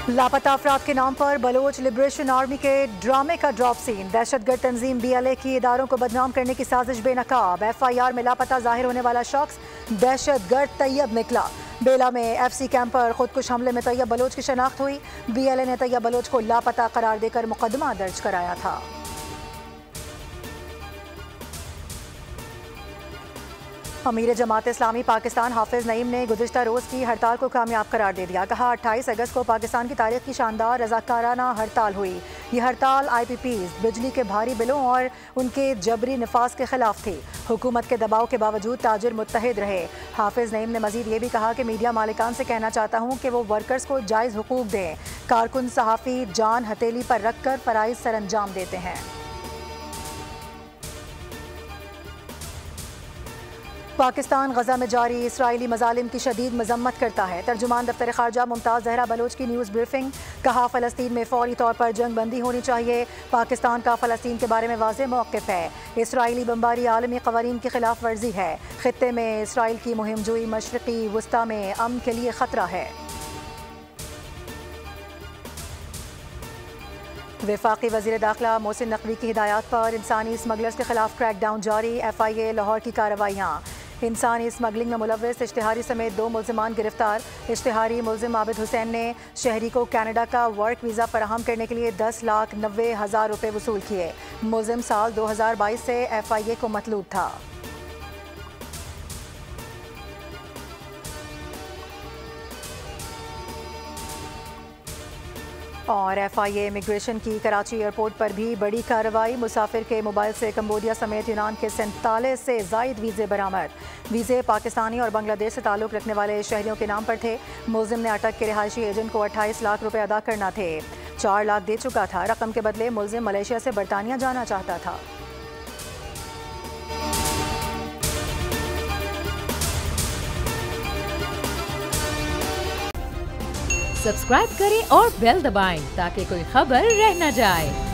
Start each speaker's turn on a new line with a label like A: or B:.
A: लापता अफराद के नाम पर बलोच लिबरेशन आर्मी के ड्रामे का ड्रॉप सीन। दहशतगर्द तंजीम BLA की इदारों को बदनाम करने की साजिश बेनकाब। FIR में लापता जाहिर होने वाला शख्स दहशतगर्द तैयब निकला। बेला में FC कैंप पर खुदकुश हमले में तैयब बलोच की शनाख्त हुई। BLA ने तैयब बलोच को लापता करार देकर मुकदमा दर्ज कराया था। अमीर जमात इस्लामी पाकिस्तान हाफिज नईम ने गुज़िश्ता रोज़ की हड़ताल को कामयाब करार दे दिया। कहा 28 अगस्त को पाकिस्तान की तारीख की शानदार रज़ाकाराना हड़ताल हुई। ये हड़ताल IPPs बिजली के भारी बिलों और उनके जबरी नफाज के खिलाफ थी। हुकूमत के दबाव के बावजूद ताजिर मुत्तहिद रहे। हाफिज नईम ने मजीद ये भी कहा कि मीडिया मालिकान से कहना चाहता हूँ कि वो वर्कर्स को जायज़ हुकूक दें। कारकुन सहाफ़ी जान हथेली पर रख कर फ़राइज़ सर अंजाम देते हैं। पाकिस्तान गजा में जारी इसराइली मजालिम की शदीद मजम्मत करता है। तर्जुमान दफ्तर खारजा मुमताज़ जहरा बलोच की न्यूज़ ब्रीफिंग। कहा फ़लस्तीन में फौरी तौर पर जंग बंदी होनी चाहिए। पाकिस्तान का फ़लस्तीन के बारे में वाज़ेह मौक़िफ़ है। इसराइली बमबारी आलमी क़वानीन की खिलाफ वर्जी है। ख़ित्ते में इसराइल की मुहिमजोई मशरिक़ी वस्ता में अमन के लिए ख़तरा है। वफाकी वज़ीर दाखिला मोहसिन नकवी की हिदायत पर इंसानी स्मगलर्स के खिलाफ क्रैकडाउन जारी। FIA लाहौर की कार्रवाइयाँ। इंसानी स्मगलिंग में मुलव्वस इश्तिहारी समेत 2 मुल्ज़िमान गिरफ्तार। इश्तिहारी मुल्ज़िम आबिद हुसैन ने शहरी को कनाडा का वर्क वीज़ा फराहम करने के लिए 10,90,000 रुपये वसूल किए। मुल्ज़िम साल 2022 से FIA को मतलूब था। और FIA इमिग्रेशन की कराची एयरपोर्ट पर भी बड़ी कार्रवाई। मुसाफिर के मोबाइल से कंबोडिया समेत यूनान के 47 से ज़ायद वीज़े बरामद। वीज़े पाकिस्तानी और बांग्लादेश से ताल्लुक़ रखने वाले शहरियों के नाम पर थे। मुल्ज़िम ने अटक के रिहायशी एजेंट को 28 लाख रुपए अदा करना थे। 4 लाख दे चुका था। रकम के बदले मुल्ज़िम मलेशिया से बरतानिया जाना चाहता था।
B: सब्सक्राइब करें और बेल दबाएं ताकि कोई खबर रह न जाए।